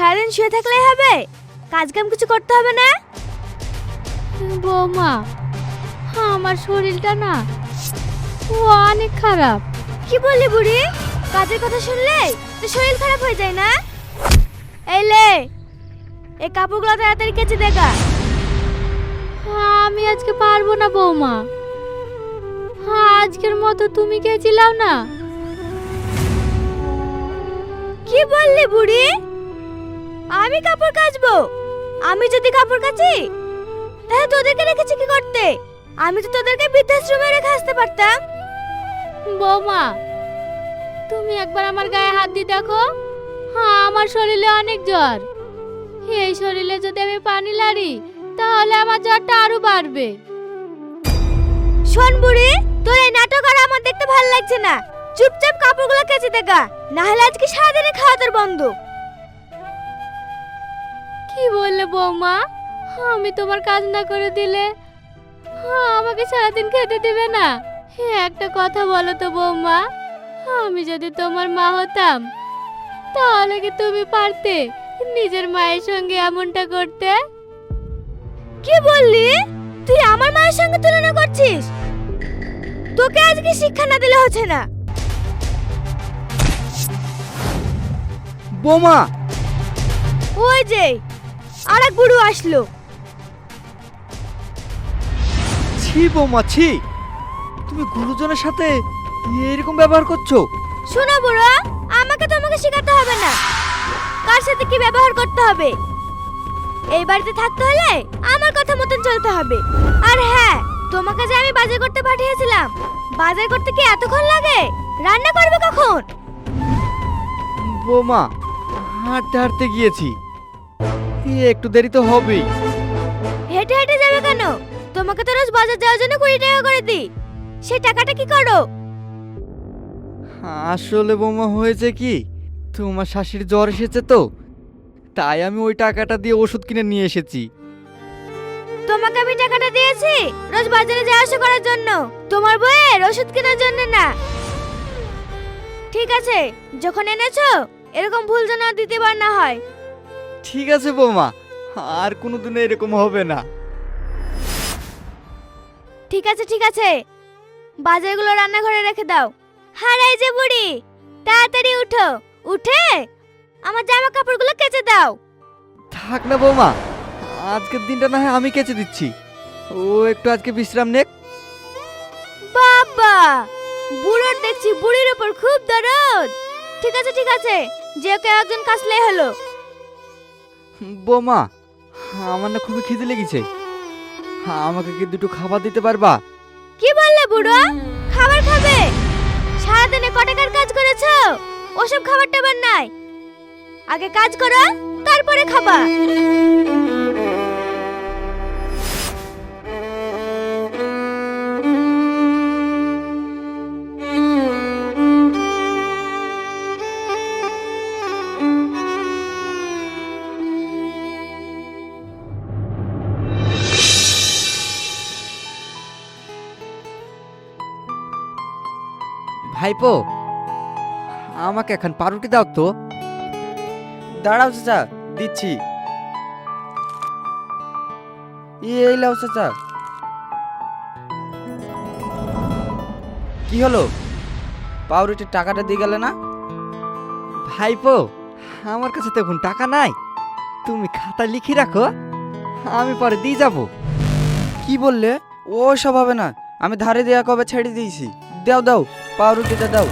সারাদিন শুয়ে থাকলেই হবে? কাজ কাম কিছু করতে হবে না? বৌমা, আমার শরীরটা না অনেক খারাপ। কি বললি বুড়ি? কাজের কথা শুনলে তো শরীর খারাপ হয়ে যায় না? এই লে, এই কাপড়গুলো তাড়াতাড়ি কেচে দেখা। আমি আজকে পারবো না বৌমা, আজকের মতো তুমি কেচিলাও না। কি বললি বুড়ি? আমি কাপড় কাচবো? আমি যদি কাপড় কাচি তাহলে তোদেরকে রেখেছি কি করতে? আমি তো তোদেরকে বৃদ্ধাশ্রমে রেখে আসতে পারতাম। বৌমা, তুমি একবার আমার গায়ে হাত দিয়ে দেখো। আমার শরীরে অনেক জ্বর। এই শরীরে যদি আমি পানি লাড়ি তাহলে আমার জ্বরটা আরো বাড়বে। শোন বুড়ি, তোর এই নাটক আর আমার দেখতে ভালো লাগছে না। চুপচাপ কাপড়গুলো কেচে দেখা, না হলে আজকে সারাদিনে খাওয়া তোর বন্ধ। কি বললে বৌমা? আমি তোমার কাজ না করে দিলে আমাকে সারাদিন খেতে দিবে না? একটা কথা বলো তো বৌমা, আমি যদি তোমার মা হতাম তাহলে কি তুমি পারতে নিজের মায়ের সঙ্গে এমনটা করতে? কি বললি? তুই আমার মায়ের সঙ্গে তুলনা করছিস? তোকে আজকে শিক্ষা না দিলে হচ্ছে না। বোমা, ওই যে আরেক বুড়ো আসলো। ছি বোমা ছি, তুমি গুরুজনের সাথে এরকম ব্যবহার করছো? শোনো বুড়ো, আমাকে তোমাকে শেখাতে হবে না কার সাথে কি ব্যবহার করতে হবে। এই বাড়িতে থাকতে হলে আমার কথা মতন চলতে হবে। আর হ্যাঁ, তোমাকে যে আমি বাজার করতে পাঠিয়েছিলাম, বাজার করতে কি এতক্ষণ লাগে? রান্না করবে কখন? বোমা, হাঁটতে হাঁটতে গিয়েছি, একটু দেরি তো হবেই। হেঁটে হেঁটে যাবে কেন? তোমাকে তো রোজ বাজার যাওয়ার জন্য 20 টাকা করে দিই। সেই টাকাটা কি করো? আসলে বোমা হয়েছে কি, তোমার শাশুড়ি জ্বর এসেছে তো, তাই আমি ওই টাকাটা দিয়ে ওষুধ কিনে নিয়ে এসেছি। তোমাকে আমি টাকাটা দিয়েছি রোজ বাজারে যাওয়া আসা করার জন্য, তোমার বউয়ের ওষুধ কেনার জন্য না। ঠিক আছে, যখন এনেছো এরকম ভুল যেন আর দ্বিতীয়বার না হয়। ঠিক আছে বোমা, আর কোনোদিন এরকম হবে না। ঠিক আছে ঠিক আছে, বাজারগুলো রান্নাঘরে রেখে দাও। আর এই যে বুড়ি, তাড়াতাড়ি উঠো, উঠে আমার জামা কাপড়গুলো কেচে দাও। থাক না বৌমা, আজকের দিনটা না হয় আমি কেচে দিচ্ছি, ও একটু আজকে বিশ্রাম নেক। বাবা, বুড়োর দেখছি বুড়ির উপর খুব দরদ। ঠিক আছে ঠিক আছে, যে কেউ একজন কাছলেই হলো। বৌমা, আমার না খুবই খিদে লেগেছে, আমাকে কি দুটো খাবার দিতে পারবা? কি বললে বুড়ো? খাবার খাবে? সারাদিনে ক টাকার কাজ করেছো? ওসব খাবার টাবার নাই। আগে কাজ করো, তারপরে খাবা। ভাইপো, আমাকে এখন পাউরুটি দাও তো। দাঁড়াও চাচা, দিচ্ছি। এই লাও চাচা। কি হলো, পাউরুটির টাকাটা দিয়ে গেলে না? ভাইপো, আমার কাছে তো এখন টাকা নাই, তুমি খাতা লিখে রাখো, আমি পরে দিয়ে যাব। কি বললে? ও সব হবে না, আমি ধারে দেয়া কবে ছেড়ে দিয়েছি। দাও দাও, পাউরুটিটা দাও।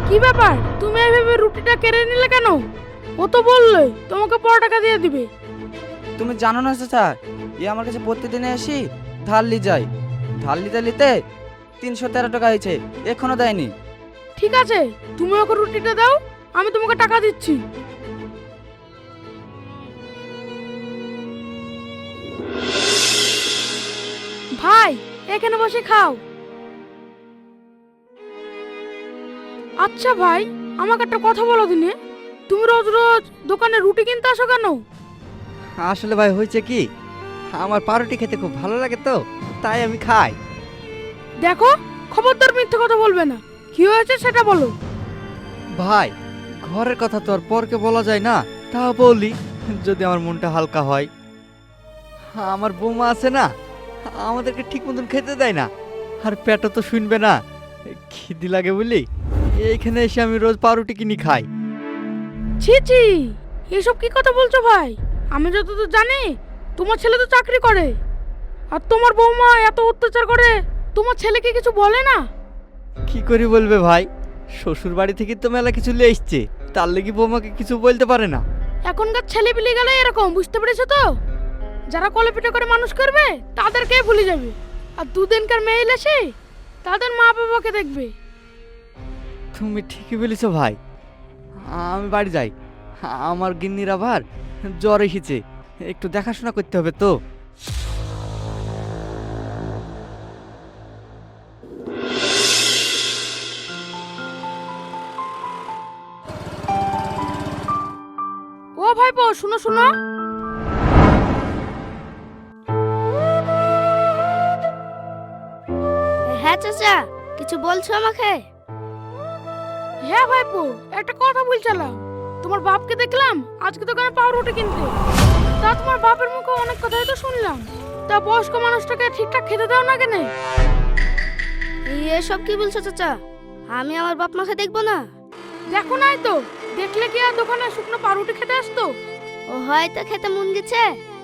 কি ব্যাপার, তুমি এইভাবে রুটিটা কেড়ে নিলে কেন? ও তো বললে তোমাকে 100 টাকা দিয়ে দিবে। তুমি জানো না চাচা, আমার কাছে প্রতিদিনে আসি ধার লি যাই, ধার লিতে লিতে 313 টাকা হয়েছে, এখনো দেয়নি। ঠিক আছে, তুমি ওকে রুটিটা দাও, আমি তোমাকে টাকা দিচ্ছি। ভাই, এখানে বসে খাও। আচ্ছা ভাই, আমাকে একটা কথা বলো দিনে, তুমি রোজ রোজ দোকানে রুটি কিনতে আসো কেন? আসলে ভাই হয়েছে কি, আমার পাউরুটি খেতে খুব ভালো লাগে তো, তাই আমি খাই। দেখো, খবরদার মিথ্যে কথা বলবে না। কি হয়েছে সেটা বলো। ভাই, ঘরের কথা তো আর পরকে বলা যায় না, তা বলি যদি আমার মনটা হালকা হয়। আমার বৌমা আছে না, আমাদেরকে ঠিক মতন খেতে দেয় না, আর পেটও তো শুনবে না। খিদি লাগে বলি এইখানে এসে আমি রোজ পাউরুটি কিনি খাই। ছি ছি, এসব কি কথা বলছো ভাই? আমি যতদূর জানি তোমার ছেলে তো চাকরি করে, আর তোমার বৌমা এত অত্যাচার করে, তোমার ছেলেকে কিছু বলে না? কি করি বলবে ভাই, শ্বশুর বাড়ি থেকে তো মেলা কিছু লে এসছে, তার লেগে বৌমাকে কিছু বলতে পারে না। এখনকার ছেলে পিলে গেলে এরকম, বুঝতে পেরেছো তো? যারা কলে পিঠে করে মানুষ করবে তাদেরকে ভুলে যাবে, আর দুদিনকার মেয়ে এসে তাদের মা বাবাকে দেখবে। তুমি ঠিকই বলেছো ভাই, আমি বাড়ি যাই। আমার গিন্নির আবার জ্বর এসেছে, একটু দেখাশোনা করতে হবে তো। ও ভাইপো, শুনো শুনো। হ্যাঁ চাচা, কিছু বলছো আমাকে? হ্যাঁ ভাইপো, একটা কথা বলছিলাম। তোমার বাপকে দেখলাম আজকে দোকানে পাউরুটি কিনতে, তা তোমার বাপের মুখে অনেক কথাই তো শুনলাম, তা বয়স্ক মানুষটাকে ঠিকঠাক খেতে দাও না কেন? এসব কি বলছো চাচা? আমি আমার বাপ মাকে দেখবো না? দেখো নাই তো, দেখলে কি আর দোকানে শুকনো পাউরুটি খেতে আসতো? ও হয়তো খেতে মন গেছে,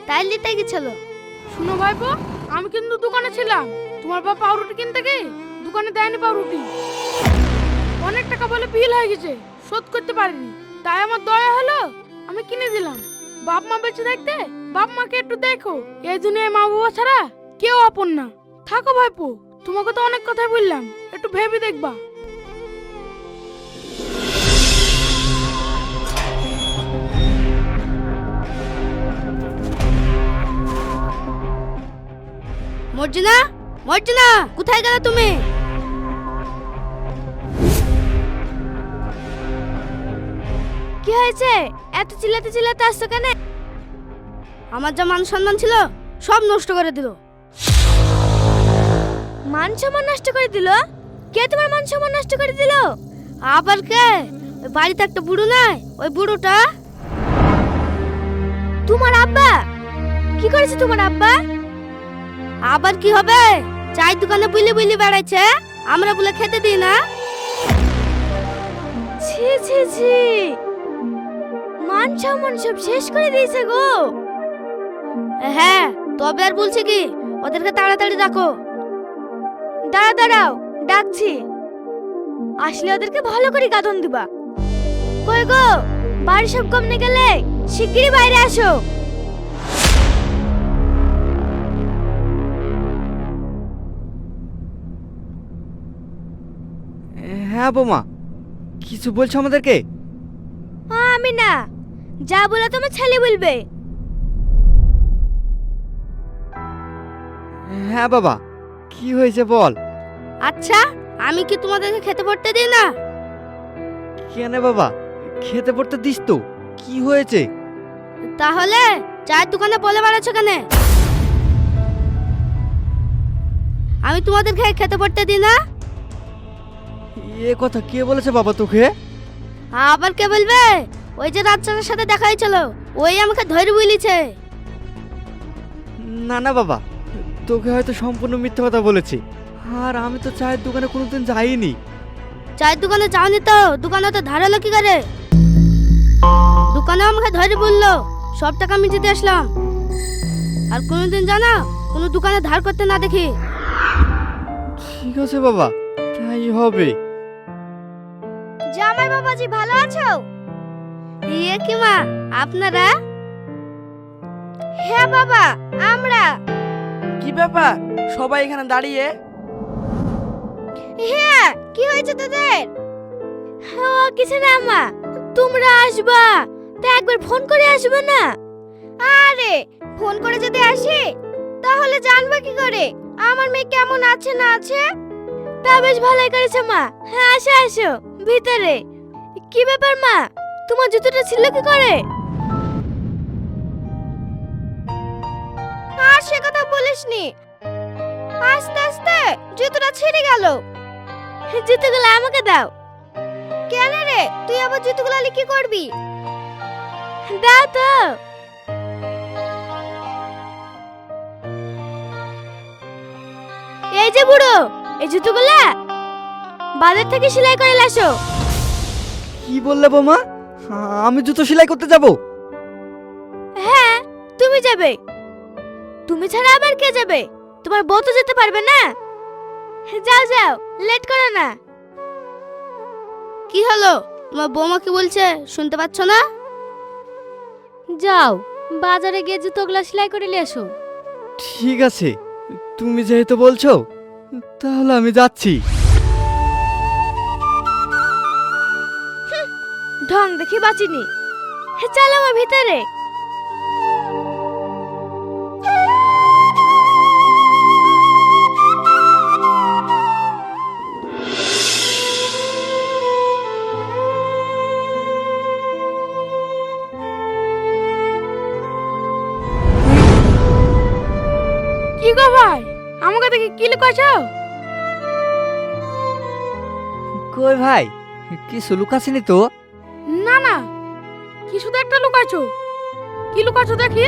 তাই নিতে গেছিল। শুনো ভাইপো, আমি কিন্তু দোকানে ছিলাম, তোমার বাপ পাউরুটি কিনতে গিয়ে দোকানে দেয়নি পাউরুটি। অনেক টাকা বলে বিল হয়ে গেছে, শোধ করতে পারিনি, তাই আমার দয়া হলো, আমি কিনে দিলাম। বাপ মা বেঁচে থাকতে বাপ মাকে একটু দেখো, এই দুনিয়ায় মা বাবা ছাড়া কেউ আপন না। থাকো ভাইপো, তোমাকে তো অনেক কথাই বললাম, একটু ভেবে দেখবা। মর্জিনা, মর্জিনা, কোথায় গেলে তুমি? কি হয়েছে? এত চিল্লাতে চিল্লাতে আসছো কেন? আমার যা মান সম্মান ছিল সব নষ্ট করে দিল। মান সম্মান নষ্ট করে দিল? কে তোমার মান সম্মান নষ্ট করে দিল? আবার কে? ওই বাড়িতে একটা বুড়ো নাই, ওই বুড়োটা। তোমার আব্বা? কি করেছে তোমার আব্বা? আবার কি হবে? চায়ের দোকানে বুইলি বুইলি বেড়াইছে, আমরা বলে খেতে দিই না। ছি ছি ছি, মান সম্মান সব শেষ করে দিয়েছে গো। হ্যাঁ, তবে আর বলছে কি, ওদেরকে তাড়াতাড়ি রাখো। দাঁড়াও, ডাকছি। আসলে ওদেরকে ভালো করে গাদন দিবা। কই গো, বাড়ি সব কমনে গেলে শিগগিরই বাইরে আসো। হ্যাঁ বৌমা, কিছু বলছো আমাদেরকে? আমি না, যা বলে তোমার ছেলে বলবে। হ্যাঁ বাবা, কি হয়েছে বল। আচ্ছা, আমি কি তোমাদেরকে খেতে পড়তে দিই না? কেন বাবা, খেতে পড়তে দিস তো, কি হয়েছে? তাহলে চায়ের দোকানে বলে বেড়াচ্ছ কেন? আমি তোমাদেরকে খেতে পড়তে দিই না? এ কথা কে বলেছে বাবা তোকে? আবার কে বলবে? ওই যে রাজ্জাকের সাথে দেখা হয়েছিল, ওই আমাকে ধরে বলিছে। না না বাবা, তোকে হয়তো সম্পূর্ণ মিথ্যা কথা বলেছে, আর আমি তো চায়ের দোকানে কোনোদিন যাইনি। চায়ের দোকানে যাওনি তো, দোকানে তো ধারালো কি করে? দোকানে আমাকে ধরে বললো, সব টাকা আমি দিতে আসলাম। আর কোনোদিন জানা কোনো দোকানে ধার করতে না দেখি। ঠিক আছে বাবা, তাই হবে। জামাই বাবাজি ভালো আছো? ইয়ে কি মা, আপনারা? হ্যাঁ বাবা, আমরা। কি ব্যাপার, সবাই এখানে দাঁড়িয়ে? হ্যাঁ, কি হয়েছে তোদের? ও কিছু না মা, তোমরা আসবা তা একবার ফোন করে আসবে না? আরে ফোন করে যদি আসি তাহলে জানবা কি করে আমার মেয়ে কেমন আছে না আছে? তা বেশ ভালোই করেছে মা। হ্যাঁ আসো আসো ভিতরে। কি ব্যাপার মা, তোমার জুতোটা ছিল কি করে? আর সে কথা বলিসনি, আস্তে আস্তে জুতোটা ছিঁড়ে গেল। জুতোগুলো আমাকে দাও। কেন রে? করে তুই আবার জুতোগুলো আলি কি করবি? দাও তো। এই যে বুড়ো, এই জুতোগুলা বাজার থেকে সেলাই করে লাসো। কি বললে বৌমা? আমি জুতো সেলাই করতে যাব? হ্যাঁ, তুমি যাবে। তুমি ছাড়া আবার কে যাবে? তোমার বউ তো যেতে পারবে না। যাও যাও, লেট করো না। কি হলো? তোমার বৌমা কি বলছে শুনতে পাচ্ছ না? যাও বাজারে গিয়ে জুতোগুলো সেলাই করে নিয়ে এসো। ঠিক আছে, তুমি যেহেতু বলছো তাহলে আমি যাচ্ছি। ঢং দেখি বাঁচিনি। চলো আমার ভিতরে। কি গো ভাই, আমাকে দেখে কি লুকাছো? কই ভাই, কিছু লুকাছিনি তো? না না, কি শুধু একটা লুকাছো? কি লুকাছো দেখি?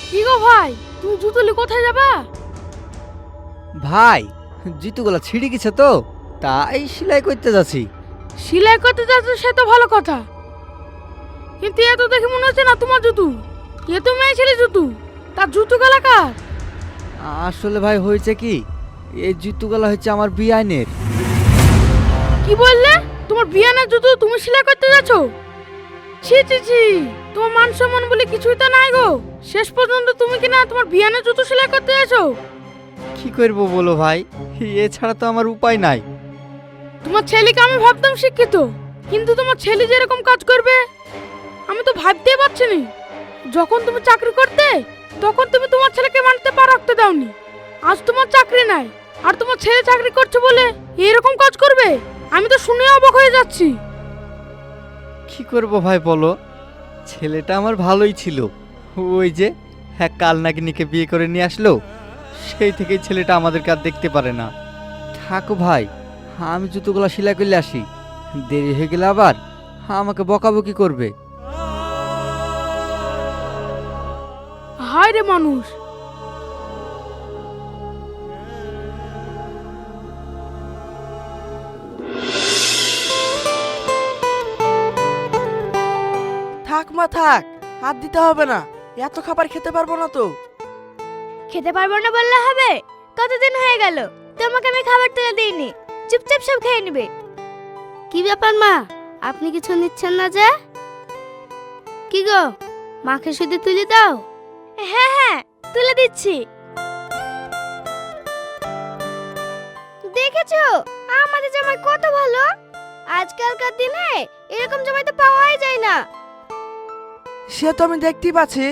কি গো ভাই, তুমি জুতো নিয়ে কোথায় যাবা? ভাই, জুতোগুলা ছিঁড়ে গেছে তো, তাই সেলাই করতে যাচ্ছি। সেলাই করতে যাচ্ছ সে তো ভালো কথা, কিন্তু এ তো দেখে মনে হচ্ছে না তোমার জুতো। এ তো মেয়ে ছেলে জুতো, তার জুতো গলা কার? আসলে ভাই হয়েছে কি, এই জুতোগুলা হচ্ছে আমার বিয়ানের। কি বললে? তোমার বিয়ানের জুতো তুমি সেলাই করতে যাচ্ছ? ছি ছি ছি, তোমার মান সম্মান বলে কিছুই তো নাই গো। শেষ পর্যন্ত তুমি কিনা তোমার বিয়ানের জুতো সেলাই করতে যাচ্ছো? কি করবো বলো ভাই, এছাড়া তো আমার উপায় নাই। তোমার ছেলেকে আমি ভাবতাম শিক্ষিত, কিন্তু তোমার ছেলে যেরকম কাজ করবে আমি তো ভাবতেই পারছি না। যখন তুমি চাকরি করতে তখন তুমি তোমার ছেলেকে মানতে পা রাখতে দাওনি। আজ তোমার চাকরি নাই আর তোমার ছেলে চাকরি করছে বলে এরকম কাজ করবে? আমি তো শুনে অবাক হয়ে যাচ্ছি। কি করব ভাই বলো, ছেলেটা আমার ভালোই ছিল। ওই যে হ্যাঁ, কাল নাগিনীকে বিয়ে করে নিয়ে আসলো, সেই থেকেই ছেলেটা আমাদেরকে আর দেখতে পারে না। থাকো ভাই, আমি জুতোগুলা সেলাই করলে আসি, দেরি হয়ে গেলে আবার আমাকে বকাবকি করবে। হায় রে মানুষ। থাক মা থাক, হাত দিতে হবে না, এত খাবার খেতে পারবো না তো। খেতে পারবো না বললে হবে? কতদিন হয়ে গেল তোমাকে আমি খাবার তুলে দিইনি, চুপচাপ সব খেয়ে নিবে। কি ব্যাপার মা, আপনি কিছু নিচ্ছেন না যে? কি গো, মাকে শুধু তুলে দাও। হ্যাঁ হ্যাঁ, তুলে দিচ্ছি। দেখেছো আমাদের জামাই কত ভালো? আজকালকার দিনে এরকম জামাই তো পাওয়াই যায় না। সে তো আমি দেখতেই পাচ্ছি।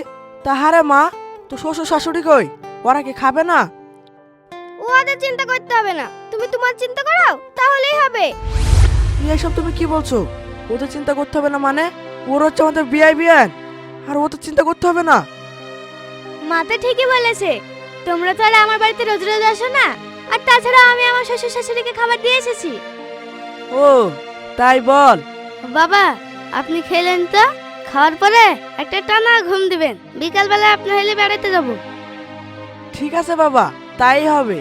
তাহারে মা, তো শ্বশুর শাশুড়ি কই? ওরা কি খাবে না? ওদের চিন্তা করতে হবে না, তুমি তোমার চিন্তা করো তাহলেই হবে। এইসব তুমি কি বলছো? ওদের চিন্তা করতে হবে না মানে? ওর হচ্ছে আমাদের বিয়াই বিয়ান, আর ওদের চিন্তা করতে হবে না? মাতে ঠিকই বলেছে, তোমরা তো আর আমার বাড়িতে রোজ রোজ আসো না। আর তাছাড়া আমি আমার শ্বশুর শাশুড়িকে খাবার দিয়ে এসেছি। ও তাই বল। বাবা, আপনি খেলেন তো? খাওয়ার পরে একটা টানা ঘুম দিবেন, বিকালবেলা আপনার হেলে বেড়াতে যাব। ঠিক আছে বাবা, তাই হবে।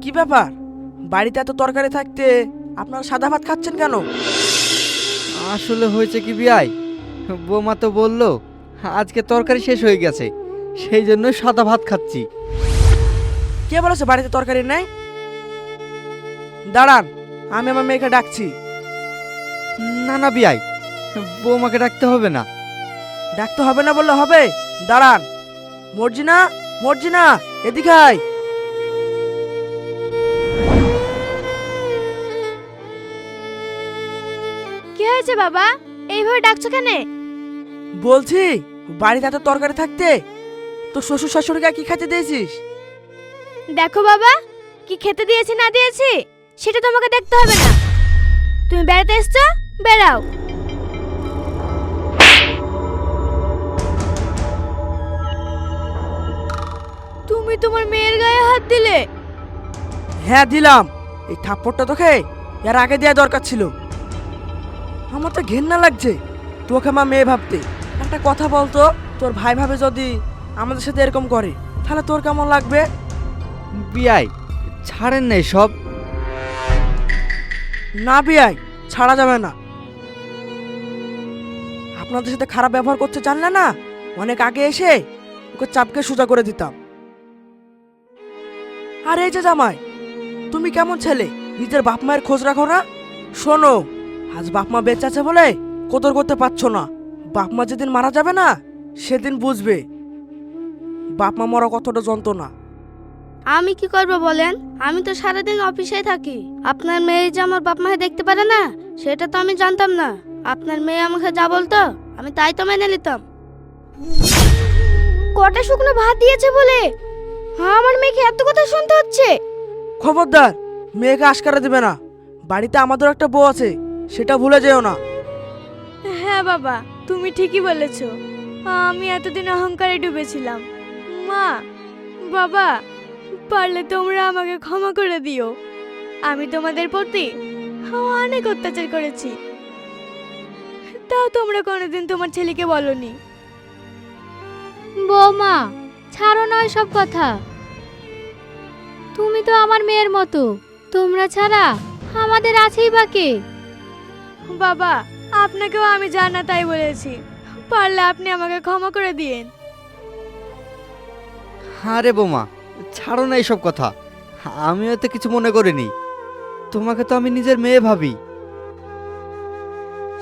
কি ব্যাপার, বাড়িতে এত তরকারি থাকতে আপনারা সাদা ভাত খাচ্ছেন কেন? আসলে হয়েছে কি বিয়াই, বৌমা তো বললো আজকে তরকারি শেষ হয়ে গেছে, সেই জন্য সাদা ভাত খাচ্ছি। কে বলেছে বাড়িতে তরকারি নেই? দাঁড়ান, আমি আমার মেয়েকে ডাকছি। না না বিয়াই, বৌমাকে ডাকতে হবে না। ডাকতে হবে না বললে হবে? দাঁড়ান। মর্জিনা, মর্জিনা, এদিকে আয়। কি হয়েছে বাবা, এইভাবে ডাকছো কেন? বলছি বাড়িতে এত তরকারি থাকতে তো শ্বশুর শাশুড়িকে কি খেতে দিয়েছিস? দেখো বাবা, কি খেতে দিয়েছি না দিয়েছি সেটা তোমাকে দেখতে হবে না। তুমি বেড়াতে এসছো, বেড়াও। তুমি তোমার মেয়ের গায়ে হাত দিলে? হ্যাঁ দিলাম। এই থাপ্পড়টা তোকে এর আগে দেওয়া দরকার ছিল। আমার তো ঘেন্না লাগছে তোকে মা মেয়ে ভাবতে। একটা কথা বলতো, তোর ভাই ভাবে যদি আমাদের সাথে এরকম করে তাহলে তোর কেমন লাগবে? বিয়াই ছাড়েন না সব। না বিয়াই, ছাড়া যাবে না। আপনাদের সাথে খারাপ ব্যবহার করতে জানলে না অনেক আগে এসে ওকে চাপকে সোজা করে দিতাম। আর এই যে জামাই, তুমি কেমন ছেলে, নিজের বাপ মায়ের খোঁজ রাখো না? শোনো, আজ বাপ মা বেঁচে আছে বলে কদর করতে পারছো না। বাপ মা যেদিন মারা যাবে না সেদিন বুঝবে বাপ মা মরা কতটা যন্ত্রণা। আমি কি করব বলেন? আমি তো সারাদিন অফিসে থাকি। আপনার মেয়ে যে আমার বাপ মাকে দেখতে পারে না সেটা তো আমি জানতাম না। আপনার মেয়ে আমাকে যা বলতো আমি তাই তো মেনে নিতাম। কটা শুকনো ভাত দিয়েছে বলে আমার মেয়েকে এত কথা শুনতে হচ্ছে? খবরদার, মেয়েকে আশকারা দিবে না। বাড়িতে আমাদের একটা বউ আছে, সেটা ভুলে যেও না। হ্যাঁ বাবা, তুমি ঠিকই বলেছো। আমি এতদিন অহংকারে ডুবেছিলাম। মা, বাবা, পারলে তোমরা আমাকে ক্ষমা করে দিও। আমি তোমাদের প্রতি অনেক অত্যাচার করেছি, তাও তোমরা কোনোদিন তোমার ছেলেকে বলনি। বৌমা, ছাড়ো না সব কথা। তুমি তো আমার মেয়ের মতো, তোমরা ছাড়া আমাদের আছেই বা কে? বাবা, আপনাকেও আমি জানা তাই বলেছি, পারলে আপনি আমাকে ক্ষমা করে দিয়েন। আরে বোমা, ছাড়ো না এইসব কথা। আমিও তো কিছু মনে করিনি। তোমাকে তো আমি নিজের মেয়ে ভাবি।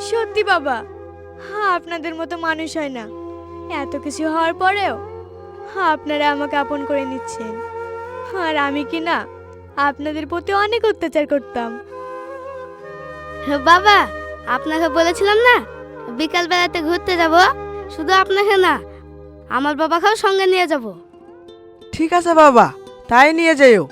সত্যি বাবা, আপনাদের মতো মানুষ হয় না। এত কিছু হওয়ার পরেও আপনারা আমাকে আপন করে নিচ্ছেন। আর আমি কি না আপনাদের প্রতি অনেক অত্যাচার করতাম। বাবা, আপনাকে বলেছিলাম না বিকাল বেলাতে ঘুরতে যাব। শুধু আপনাকে না, আমার বাবাকেও সঙ্গে নিয়ে যাব। ঠিক আছে বাবা, তাই নিয়ে যেও।